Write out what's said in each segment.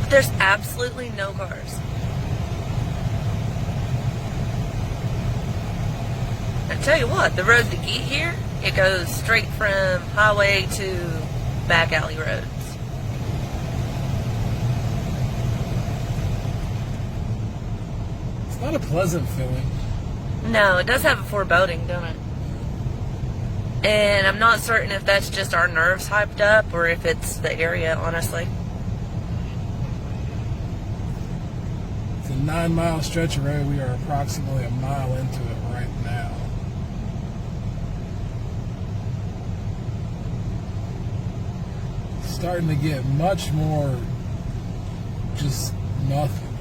There's absolutely no cars. I tell you what, the road to get here, it goes straight from highway to back alley roads. It's not a pleasant feeling. No, it does have a foreboding, don't it? And I'm not certain if that's just our nerves hyped up or if it's the area, honestly. It's a 9-mile stretch of road. We are approximately a mile into it right now. It's starting to get much more just nothing.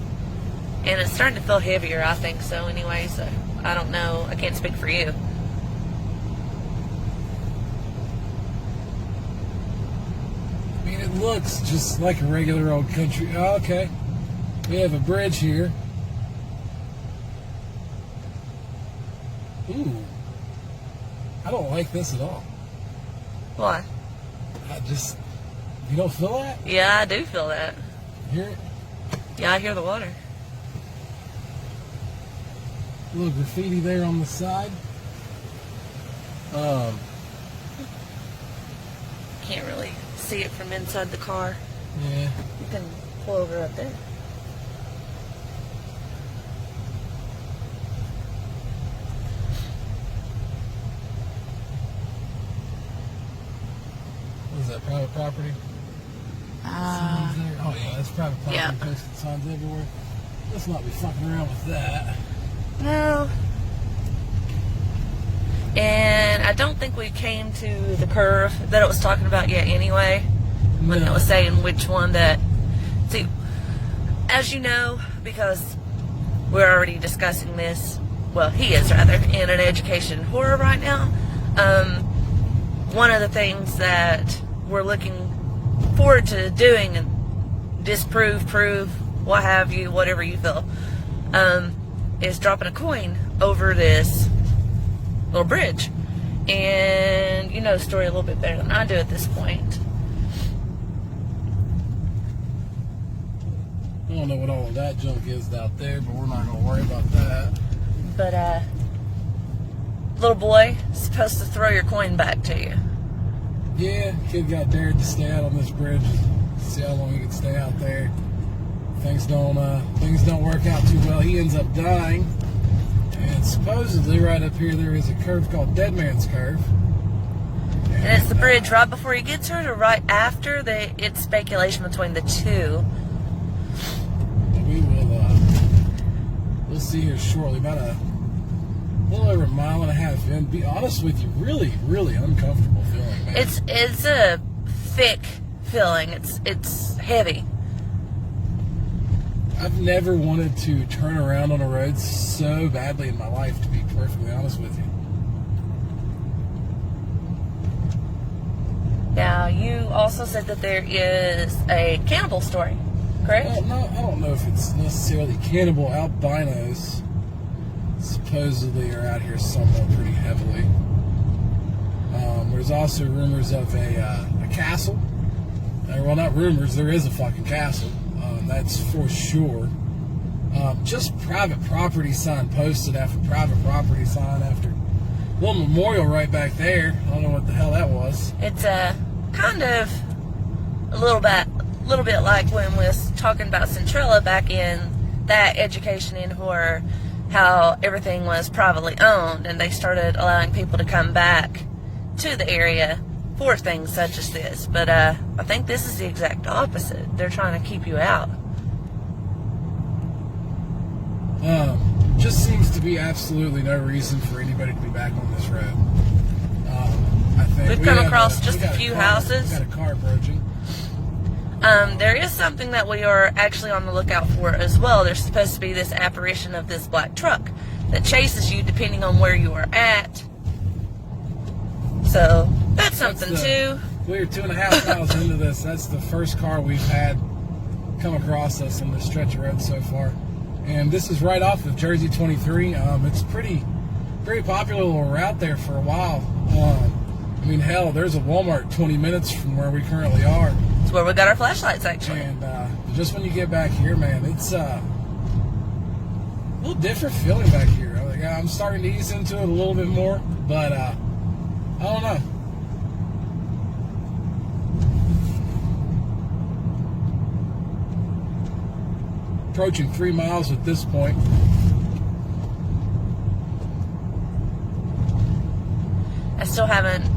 And it's starting to feel heavier, I think so anyway, so I don't know. I can't speak for you. I mean, it looks just like a regular old country. Oh, okay. We have a bridge here. Ooh. I don't like this at all. Why? You don't feel that? Yeah, I do feel that. You hear it? Yeah, I hear the water. A little graffiti there on the side. Can't really see it from inside the car. Yeah. You can pull over up there. What is that, private property? Signs there? Oh yeah, that's private property. Yeah. Posted signs everywhere. Let's not be fucking around with that. No. And I don't think we came to the curve that it was talking about yet anyway. When it was saying which one that... See, as you know, because we're already discussing this, well, he is rather, in an education horror right now. One of the things that we're looking forward to doing, and disprove, prove, what have you, whatever you feel, is dropping a coin over this little bridge. And you know the story a little bit better than I do at this point. I don't know what all of that junk is out there, but we're not going to worry about that. But, little boy is supposed to throw your coin back to you. Yeah, kid got dared to stay out on this bridge. See how long he could stay out there. Things don't work out too well. He ends up dying. And supposedly right up here there is a curve called Dead Man's Curve. And it's the bridge right before he gets hurt or right after? It's speculation between the two. We will, we'll see here shortly. About a little over a mile and a half in. Be honest with you, really, really uncomfortable feeling, man. It's a thick feeling. It's heavy. I've never wanted to turn around on a road so badly in my life, to be perfectly honest with you. Now, you also said that there is a cannibal story, correct? Well, no, I don't know if it's necessarily cannibal. Albinos supposedly are out here somewhat pretty heavily. There's also rumors of a castle. Well, not rumors, there is a fucking castle. That's for sure. Just private property sign posted after private property sign after little memorial right back there. I don't know what the hell that was. It's kind of a little bit like when we was talking about Centrella back in that education in horror, how everything was privately owned and they started allowing people to come back to the area for things such as this. But I think this is the exact opposite. They're trying to keep you out. Just seems to be absolutely no reason for anybody to be back on this road. I think We've come across just a few houses. We got a car approaching. There is something that we are actually on the lookout for as well. There's supposed to be this apparition of this black truck that chases you depending on where you are at. So that's something too. We're 2.5 miles into this. That's the first car we've had come across us on this stretch of road so far. And this is right off of Jersey 23. It's pretty popular little route there for a while. I mean, hell, there's a Walmart 20 minutes from where we currently are. It's where we got our flashlights, actually. And just when you get back here, man, it's a little different feeling back here. Like, I'm starting to ease into it a little bit more, but I don't know. Approaching 3 miles at this point. I still haven't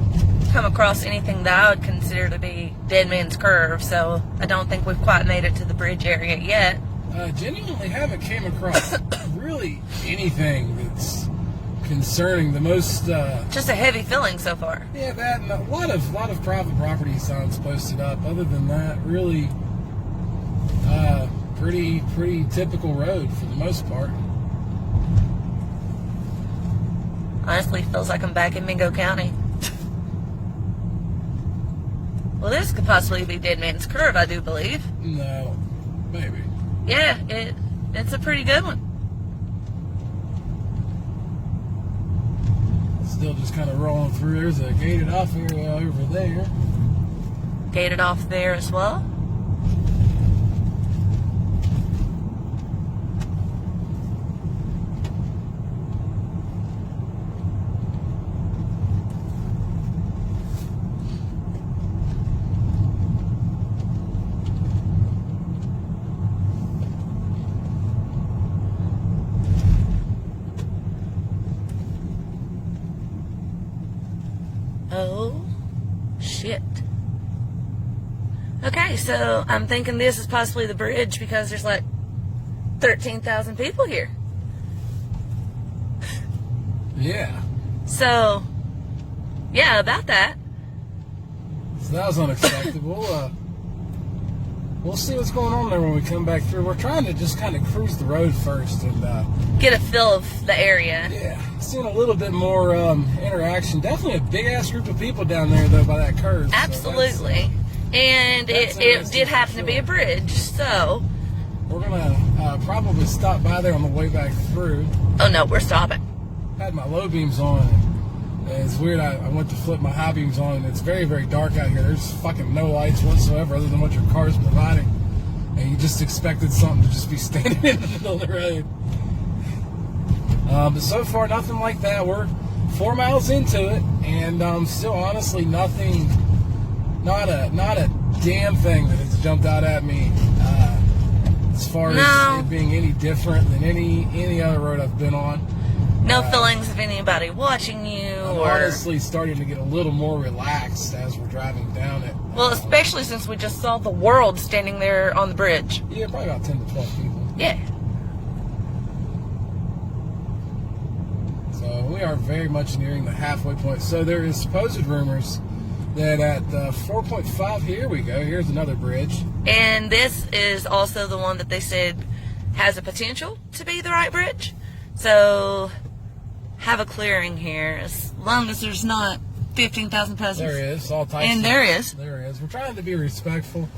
come across anything that I would consider to be Dead Man's Curve, so I don't think we've quite made it to the bridge area yet. Genuinely haven't came across really anything that's concerning. The most just a heavy feeling so far. yeah, that and a lot of private property signs posted up. Other than that, really pretty typical road for the most part. Honestly, feels like I'm back in Mingo County. Well, this could possibly be Dead Man's Curve, I do believe. No, maybe. Yeah, it's a pretty good one. Still just kind of rolling through. There's a gated off area over there. Gated off there as well. Oh, shit. Okay, so I'm thinking this is possibly the bridge because there's like 13,000 people here. Yeah. So, yeah, about that. So that was unexpected. We'll see what's going on there when we come back through. We're trying to just kind of cruise the road first and Get a feel of the area. yeah, seeing a little bit more interaction. Definitely a big ass group of people down there though by that curve. Absolutely. And it did happen to be a bridge, so. We're gonna probably stop by there on the way back through. Oh no, we're stopping. Had my low beams on. And it's weird. I went to flip my high beams on, and it's very, very dark out here. There's fucking no lights whatsoever other than what your car's providing. And you just expected something to just be standing in the middle of the road. But so far, nothing like that. We're 4 miles into it, and still, honestly, nothing. Not a damn thing that has jumped out at me as far as it being any different than any other road I've been on. No feelings of anybody watching you, I'm or honestly starting to get a little more relaxed as we're driving down it. well, especially since we just saw the world standing there on the bridge. Yeah, probably about 10 to 12 people. Yeah. So we are very much nearing the halfway point. So there is supposed rumors that at 4.5, here we go. Here's another bridge. And this is also the one that they said has a potential to be the right bridge. So have a clearing here, as long as there's not 15,000 peasants. There is all types. And there is. There is. We're trying to be respectful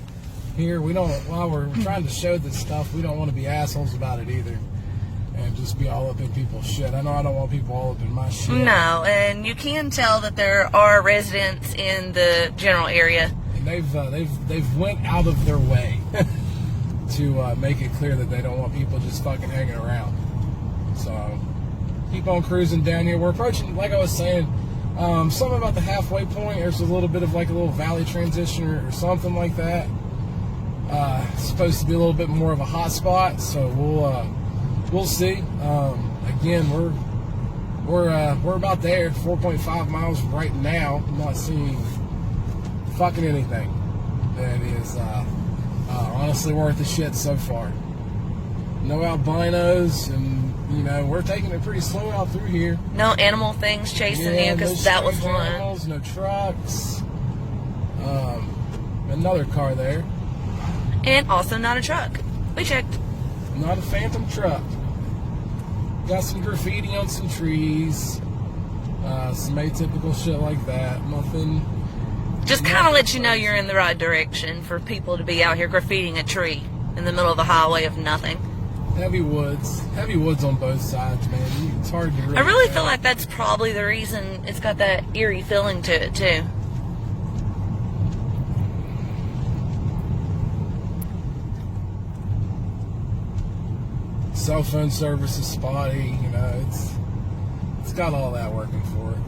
here. We don't. While we're trying to show this stuff, we don't want to be assholes about it either, and just be all up in people's shit. I know I don't want people all up in my shit. No, and you can tell that there are residents in the general area. And they've went out of their way to make it clear that they don't want people just fucking hanging around. So keep on cruising down here. We're approaching, like I was saying, something about the halfway point. There's a little bit of like a little valley transition or something like that. It's supposed to be a little bit more of a hot spot, so we'll see. Again, we're about there, 4.5 miles right now. I'm not seeing fucking anything that is honestly worth the shit so far. No albinos, and you know, we're taking it pretty slow out through here. No animal things chasing you, because that was one. Animals, no trucks. Another car there. And also not a truck. We checked. Not a phantom truck. Got some graffiti on some trees. Some atypical shit like that. Nothing. Just kind of let you know you're in the right direction for people to be out here graffitiing a tree in the middle of a highway of nothing. Heavy woods on both sides, man. It's hard to really I really tell. feel like that's probably the reason it's got that eerie feeling to it, too. cell phone service is spotty. You know, it's got all that working for it.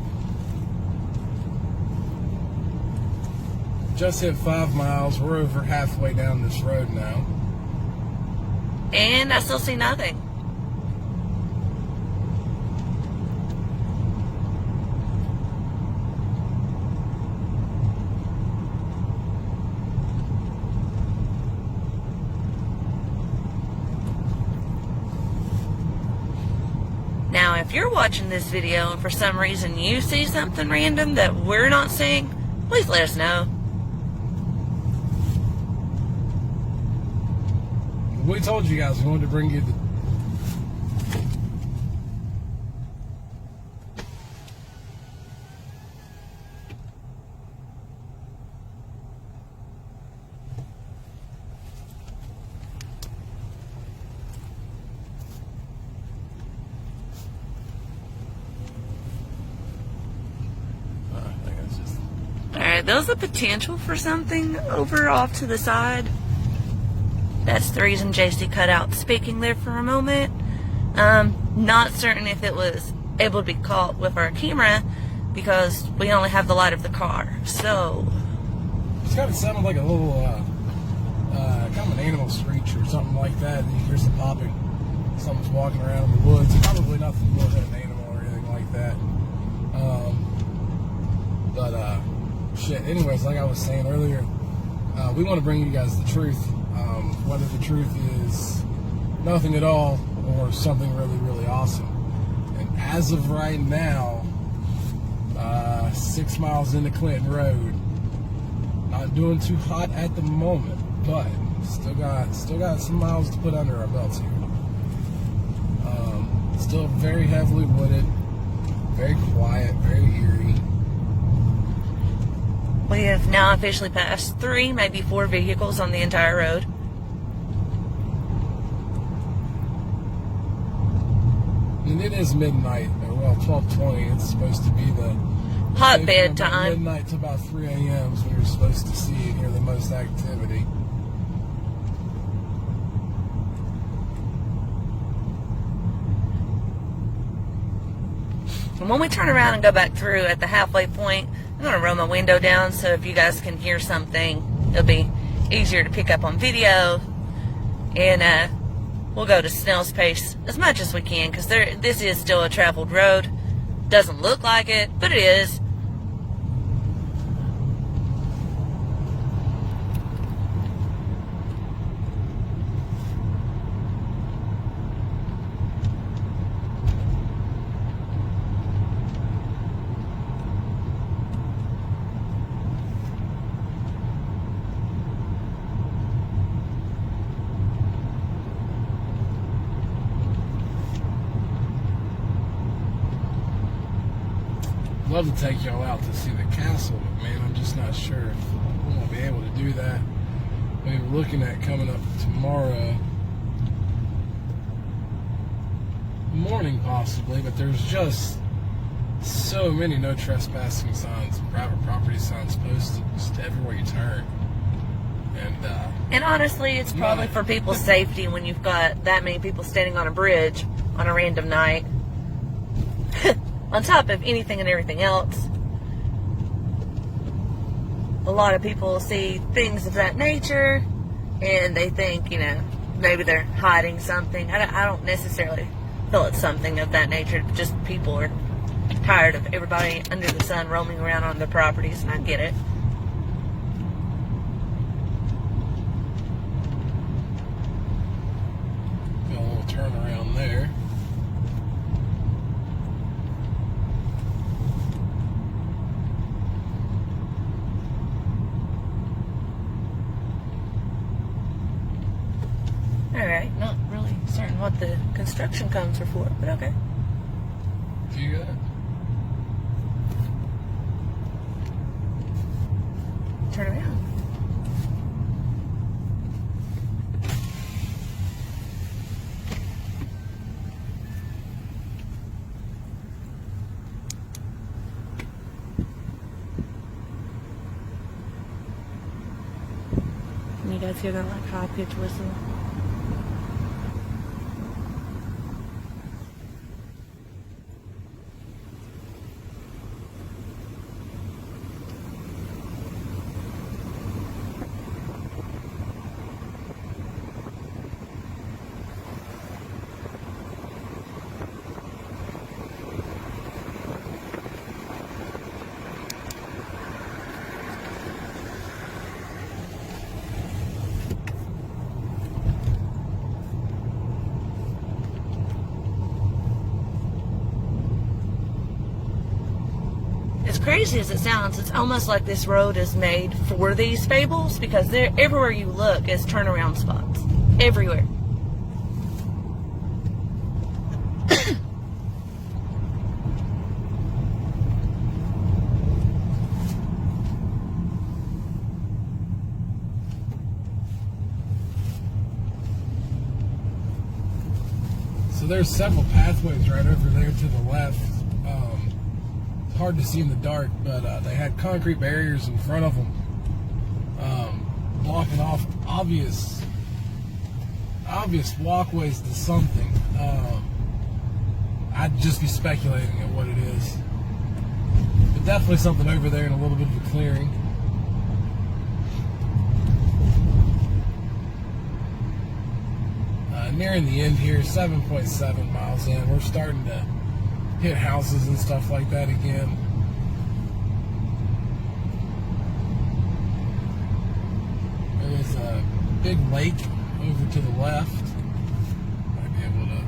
Just hit 5 miles. We're over halfway down this road now. And I still see nothing. Now, if you're watching this video and for some reason you see something random that we're not seeing, please let us know. We told you guys we wanted to bring you the... Alright, there's the potential for something over off to the side. That's the reason JC cut out speaking there for a moment. Not certain if it was able to be caught with our camera because we only have the light of the car. So it's kind of sounded like a little, kind of an animal screech or something like that. And you hear some popping. Someone's walking around in the woods. Probably nothing more than an animal or anything like that. Shit. Anyways, like I was saying earlier, we want to bring you guys the truth. Whether the truth is nothing at all or something really, really awesome. And as of right now, 6 miles into Clinton Road, not doing too hot at the moment, but still got some miles to put under our belts here. Still very heavily wooded, very quiet, very eerie. we have now officially passed 3, maybe 4 vehicles on the entire road. And it is midnight, or well, 12:20. It's supposed to be the Hotbed time. Midnight to about 3 a.m. is when you're supposed to see and hear the most activity. And when we turn around and go back through at the halfway point, I'm going to roll my window down so if you guys can hear something, it'll be easier to pick up on video. And we'll go to snail's pace as much as we can because this is still a traveled road. Doesn't look like it, but it is. I'd love to take y'all out to see the castle, but man, I'm just not sure if we'll be able to do that. We were looking at coming up tomorrow morning possibly, but there's just so many no trespassing signs, private property signs posted just everywhere you turn. And honestly, it's probably for people's safety when you've got that many people standing on a bridge on a random night. On top of anything and everything else, a lot of people see things of that nature and they think, you know, maybe they're hiding something. I don't necessarily feel it's something of that nature. Just people are tired of everybody under the sun roaming around on their properties, and I get it. Got a little turnaround there. Alright, not really certain what the construction cones are for, but okay. You got it. Turn around. Can you guys hear that like high pitched whistle? crazy as it sounds, it's almost like this road is made for these fables, because everywhere you look is turnaround spots. Everywhere. So there's several pathways right over there to the left. It's hard to see in the dark, but they had concrete barriers in front of them, blocking off obvious walkways to something. I'd just be speculating at what it is, but definitely something over there in a little bit of a clearing. Nearing the end here, 7.7 miles in. We're starting to hit houses and stuff like that again. There's a big lake over to the left. Might be able to...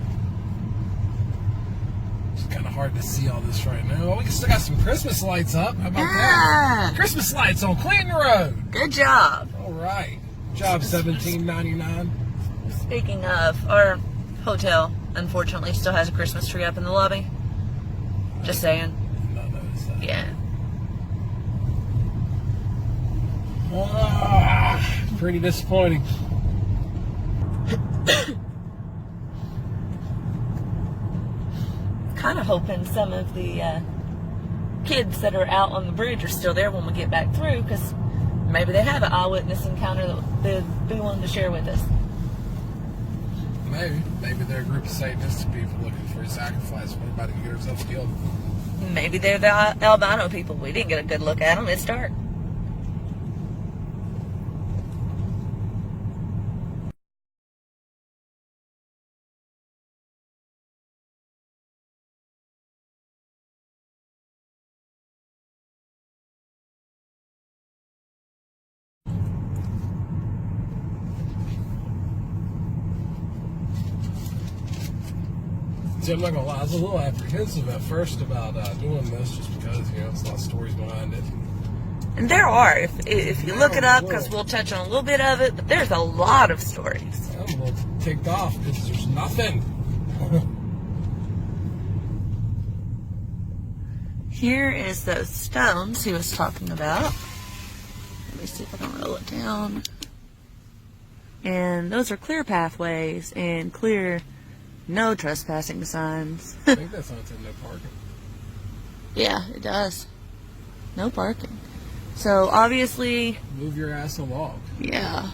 It's kind of hard to see all this right now. Well, we still got some Christmas lights up. How about that? Christmas lights on Clinton Road. Good job. All right. Job $17.99. Speaking of, our hotel, unfortunately, still has a Christmas tree up in the lobby. Just saying. Not noticed that. Yeah. Pretty disappointing. Kind of hoping some of the kids that are out on the bridge are still there when we get back through, because maybe they have an eyewitness encounter that they'd be willing to share with us. Maybe they're a group of Satanistic people looking for a sacrifice for everybody to get themselves killed. Maybe they're the albino people. We didn't get a good look at them. It's dark. See, I'm not gonna lie, I was a little apprehensive at first about doing this, just because, you know, there's a lot of stories behind it. And there are, if you look it up, because we'll touch on a little bit of it, but there's a lot of stories. I'm a little ticked off because there's nothing. Here is those stones he was talking about. Let me see if I can roll it down. And those are clear pathways and clear no trespassing signs. I think that's on no parking. Yeah, it does. No parking. So obviously, move your ass along. Yeah.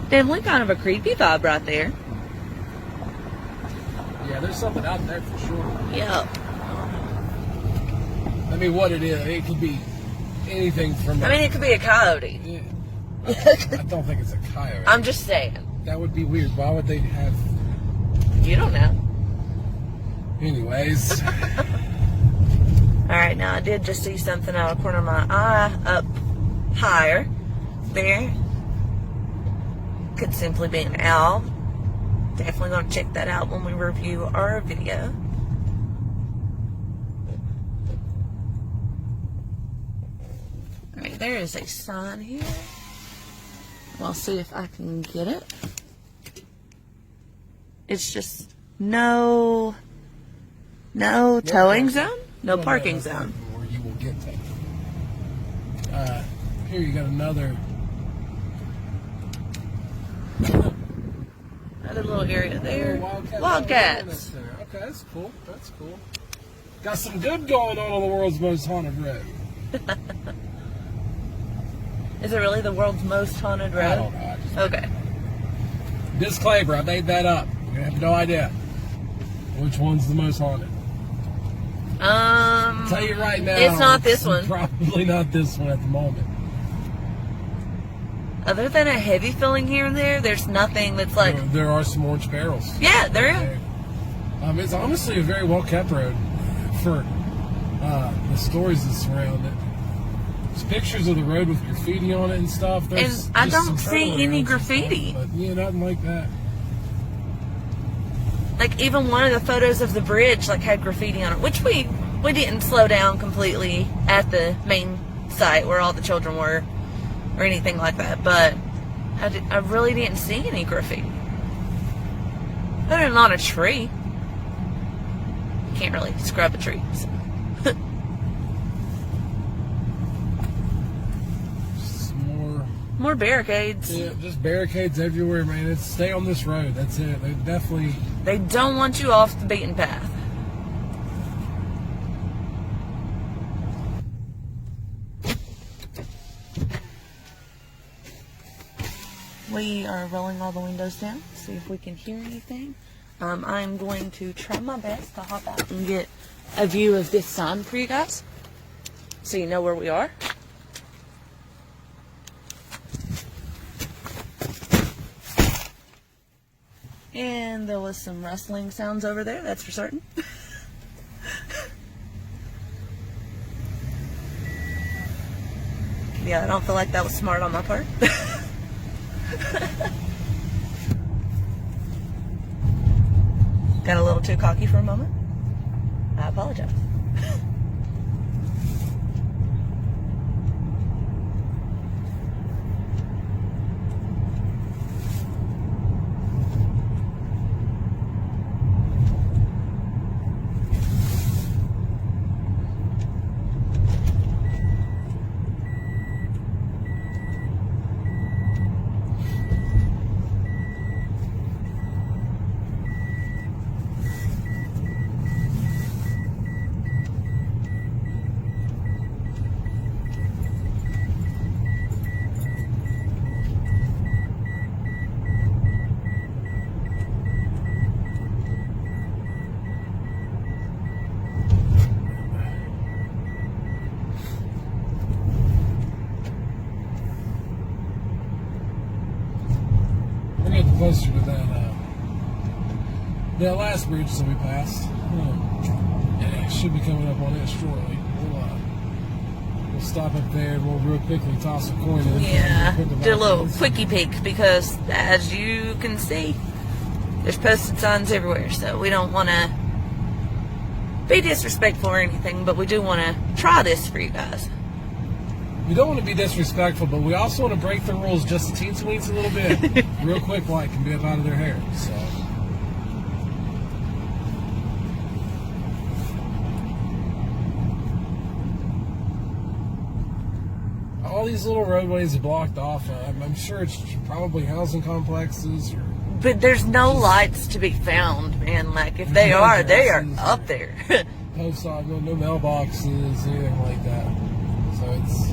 Definitely kind of a creepy vibe right there. Yeah, there's something out there for sure. Yeah. I mean, what it is, it could be anything from... I mean, it could be a coyote. Yeah. I don't think it's a coyote. I'm just saying. That would be weird. Why would they have... You don't know. Anyways. Alright, now I did just see something out of the corner of my eye up higher there. Could simply be an owl. Definitely going to check that out when we review our video. Alright, there is a sign here. I'll see if I can get it. It's just no towing zone, no parking zone. Where you will get that. Here you got another little area there. Wildcats. Okay, that's cool. That's cool. Got some good going on the world's most haunted road. Is it really the world's most haunted road? I don't know. Okay. Disclaimer, I made that up. I have no idea which one's the most haunted. I'll tell you right now, it's not this one. Probably not this one at the moment. Other than a heavy filling here and there, there's nothing that's like... There are some orange barrels. Yeah, there is. It's honestly a very well kept road for the stories that surround it. There's pictures of the road with graffiti on it and stuff. There's And I just don't some see any turnarounds and stuff, graffiti. but yeah, nothing like that. Like, even one of the photos of the bridge, like, had graffiti on it, which we didn't slow down completely at the main site where all the children were or anything like that, but I really didn't see any graffiti. Other than on a tree. Can't really scrub a tree, so. More barricades. Yeah, just barricades everywhere, man. It's stay on this road. That's it. They don't want you off the beaten path. We are rolling all the windows down, see if we can hear anything. I'm going to try my best to hop out and get a view of this sign for you guys, so you know where we are. And there was some rustling sounds over there, that's for certain. Yeah, I don't feel like that was smart on my part. Got a little too cocky for a moment. I apologize. Closer to that last bridge that we passed. Yeah, should be coming up on it shortly. We'll stop up there and we'll real quickly toss a coin in. Yeah, do a little quickie peek because, as you can see, there's posted signs everywhere. So we don't want to be disrespectful or anything, but we do want to try this for you guys. We don't want to be disrespectful, but we also want to break the rules just a teensy-weensy little bit. Real quick, like, and be up out of their hair. So, all these little roadways are blocked off. I'm sure it's probably housing complexes. But there's no lights to be found, man. Like, if they are up there. Post office, no mailboxes, anything like that. So it's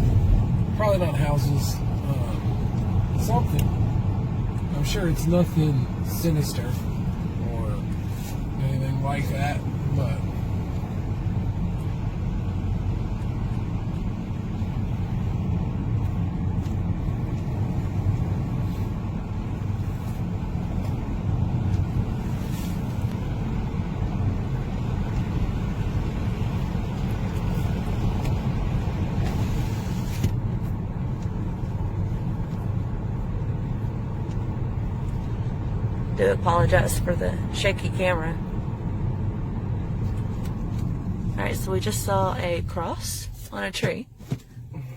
probably not houses. Something. I'm sure it's nothing sinister or anything like that, but do apologize for the shaky camera. Alright, so we just saw a cross on a tree.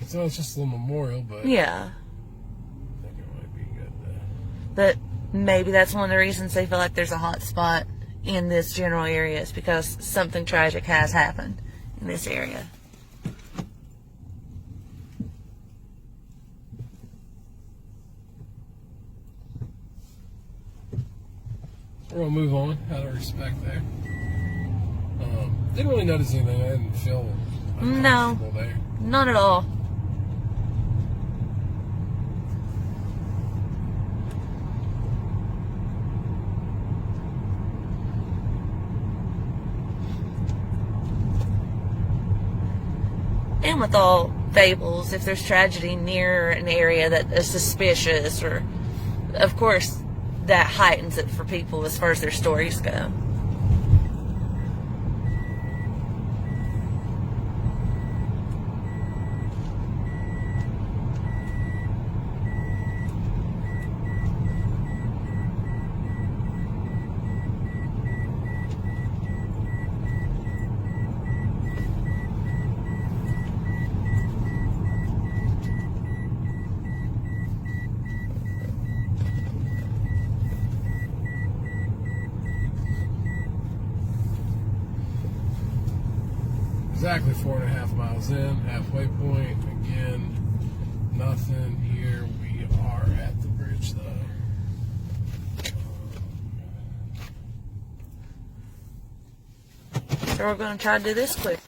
So it's just a little memorial, but yeah, I think it might be good. but maybe that's one of the reasons they feel like there's a hot spot in this general area is because something tragic has happened in this area. We're gonna move on out of respect there. Didn't really notice anything. I didn't feel uncomfortable there. Not at all. And with all fables, if there's tragedy near an area that is suspicious, or, of course, that heightens it for people as far as their stories go. exactly 4.5 miles in, halfway point. Again, nothing here. We are at the bridge though. So we're going to try to do this quick.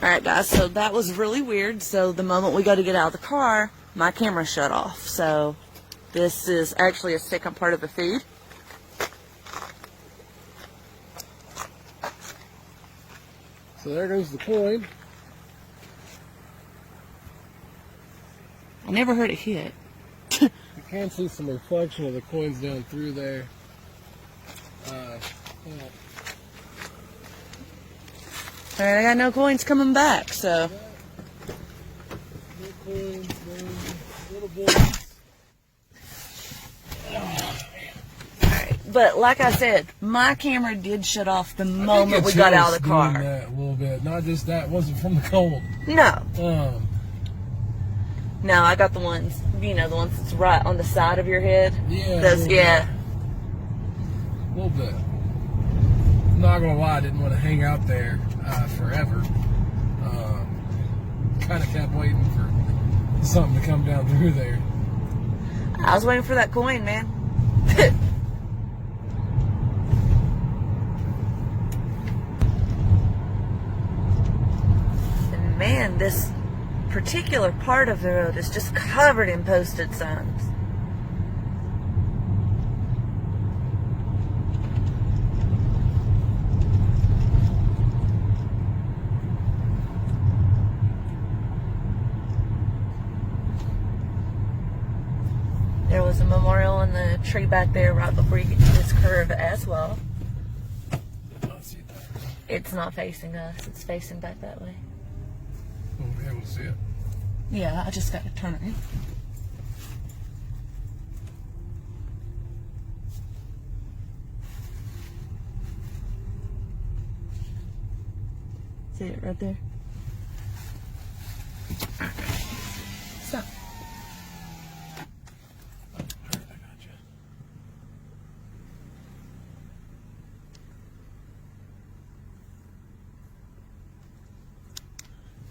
Alright guys, so that was really weird. So the moment we go to get out of the car, my camera shut off. So this is actually a second part of the feed. So there goes the coin. I never heard it hit. You can see some reflection of the coins down through there. Yeah. Alright, I got no coins coming back, so. No coins, no little bits. Alright, but like I said, my camera did shut off the moment we got out of the car. That a little bit, not just that. It wasn't from the cold. No. No, I got the ones, the ones that's right on the side of your head. Yeah. Those, yeah. A little bit. I'm not gonna lie, I didn't want to hang out there forever. Kind of kept waiting for something to come down through there. I was waiting for that coin, man. And man, this particular part of the road is just covered in posted signs. There was a memorial in the tree back there right before you get to this curve as well. Did not see that. It's not facing us. It's facing back that way. Okay, we'll see it. Yeah, I just got to turn it. See it right there? Stop.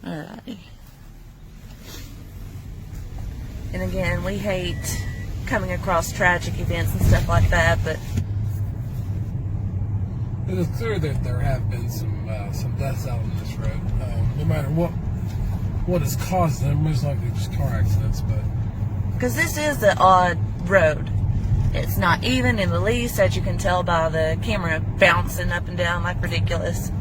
Alrighty. And again, we hate coming across tragic events and stuff like that, but it is clear that there have been some deaths out on this road. No matter what has caused them, most likely just car accidents. But because this is an odd road, it's not even in the least, as you can tell by the camera bouncing up and down like ridiculous.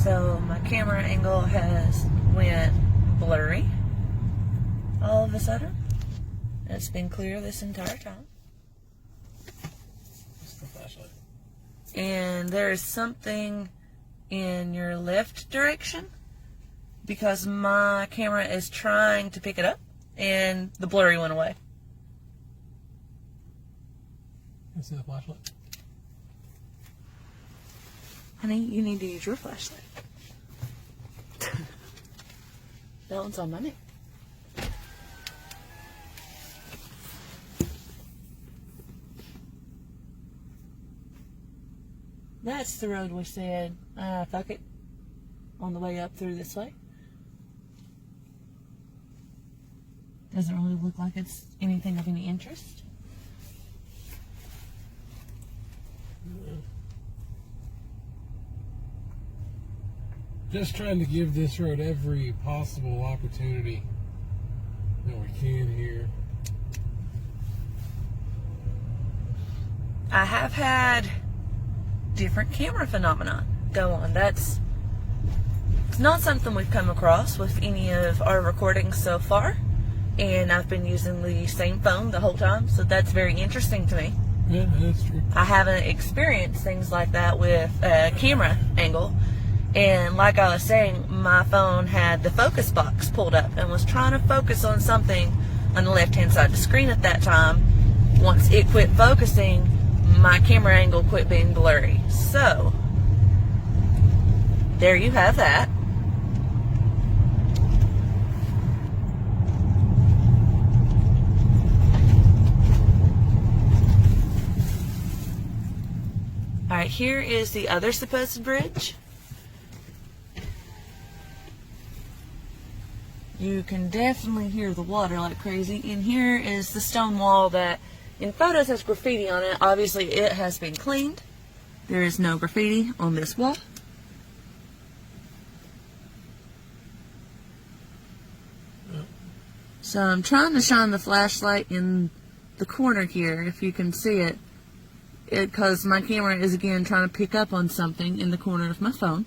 So my camera angle has went blurry all of a sudden. It's been clear this entire time. it's the flashlight. And there is something in your left direction because my camera is trying to pick it up and the blurry went away. You see the flashlight? Honey, you need to use your flashlight. That one's on my neck. That's the road we said, fuck it, on the way up through this way. Doesn't really look like it's anything of any interest. Just trying to give this road every possible opportunity that we can here. I have had different camera phenomena go on. It's not something we've come across with any of our recordings so far, and I've been using the same phone the whole time, so that's very interesting to me. Yeah, that's true. I haven't experienced things like that with a camera angle, and like I was saying, my phone had the focus box pulled up and was trying to focus on something on the left hand side of the screen at that time. Once it quit focusing, my camera angle quit being blurry. So there you have that. Alright, here is the other supposed bridge. You can definitely hear the water like crazy. And here is the stone wall that in photos has graffiti on it. Obviously it has been cleaned. There is no graffiti on this wall. So I'm trying to shine the flashlight in the corner here, if you can see it. Because my camera is again trying to pick up on something in the corner of my phone.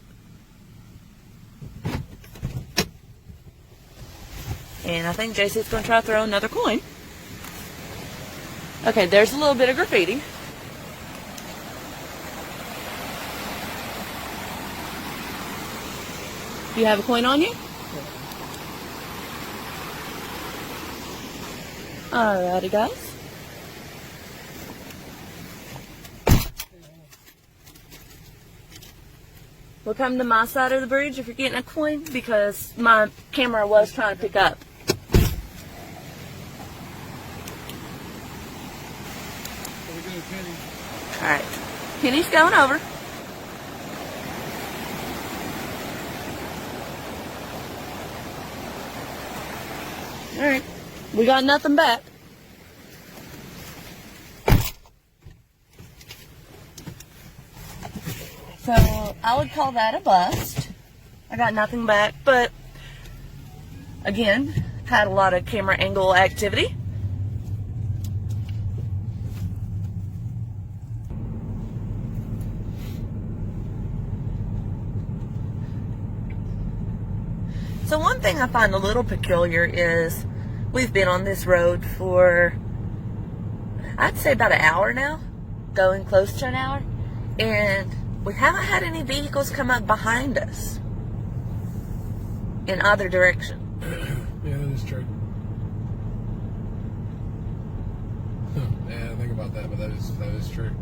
And I think JC's going to try to throw another coin. Okay, there's a little bit of graffiti. Do you have a coin on you? Alrighty, guys. We'll come to my side of the bridge if you're getting a coin, because my camera was trying to pick up. Alright. Penny's going over. Alright. We got nothing back. So I would call that a bust. I got nothing back, but again, had a lot of camera angle activity. So one thing I find a little peculiar is we've been on this road for, I'd say about an hour now, going close to an hour, and we haven't had any vehicles come up behind us in either direction. Yeah, that is true. Yeah, I didn't think about that, but that is true.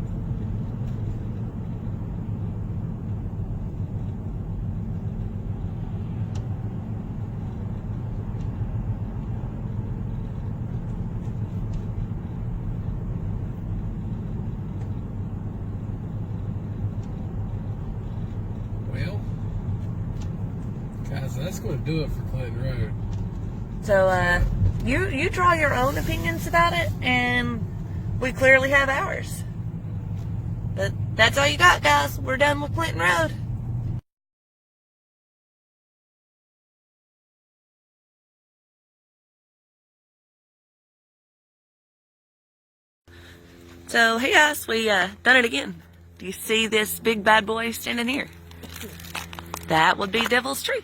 Well, guys, that's going to do it for Clinton Road. So, you draw your own opinions about it, and we clearly have ours. But that's all you got, guys. We're done with Clinton Road. So, hey guys, we done it again. Do you see this big bad boy standing here? That would be Devil's Tree.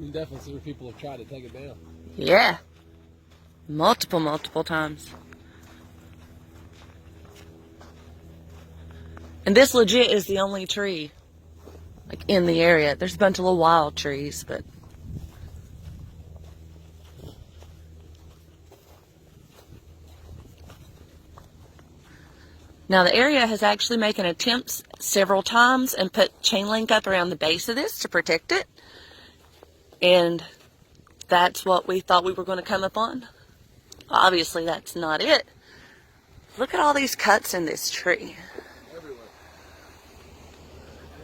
You definitely see where people have tried to take it down. Yeah. Multiple times. And this legit is the only tree, like, in the area. There's a bunch of little wild trees, but... Now, the area has actually made attempts several times and put chain link up around the base of this to protect it. And that's what we thought we were going to come up on. Obviously, that's not it. Look at all these cuts in this tree. Everywhere.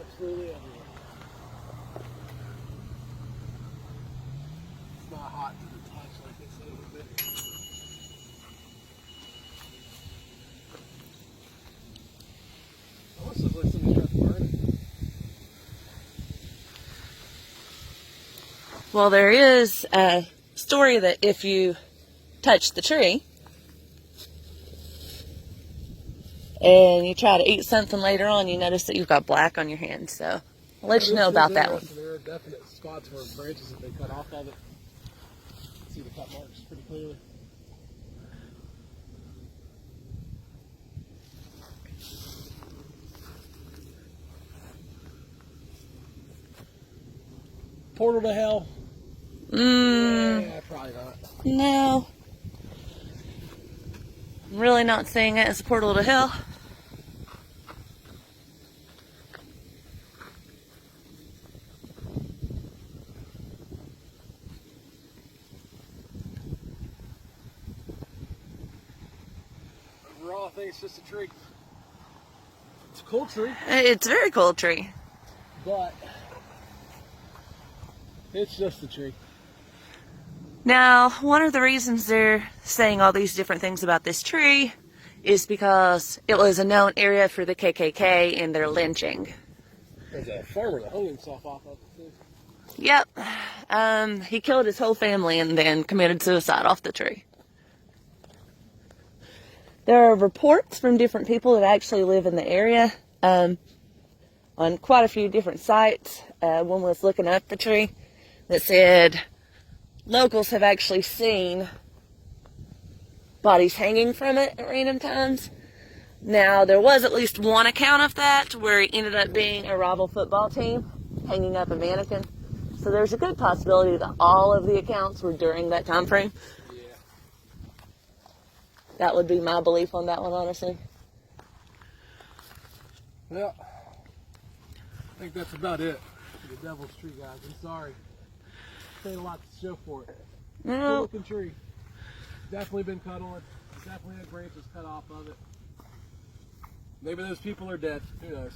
Absolutely everywhere. It's not hot to the touch like they said it would be. Well, there is a story that if you touch the tree and you try to eat something later on, you notice that you've got black on your hands. So I'll let you know about that one. There are definite spots where branches that they cut off of it. See the cut marks pretty clearly. Portal to hell? Yeah, probably not. No. I'm really not seeing it as a portal to hell. Overall, I think it's just a tree. It's a cool tree. It's a very cool tree. But it's just a tree. Now, one of the reasons they're saying all these different things about this tree is because it was a known area for the KKK in their lynching. There's a farmer that hung himself off of it. Yep. He killed his whole family and then committed suicide off the tree. There are reports from different people that actually live in the area on quite a few different sites. One was looking up the tree that said locals have actually seen bodies hanging from it at random times. Now, there was at least one account of that where it ended up being a rival football team hanging up a mannequin. So there's a good possibility that all of the accounts were during that time frame. Yeah. That would be my belief on that one, honestly. Well, I think that's about it for the Devil's Tree, guys. I'm sorry. Ain't a lot to show for it. No. Good looking tree. Definitely been cut on. Definitely had branches cut off of it. Maybe those people are dead. Who knows?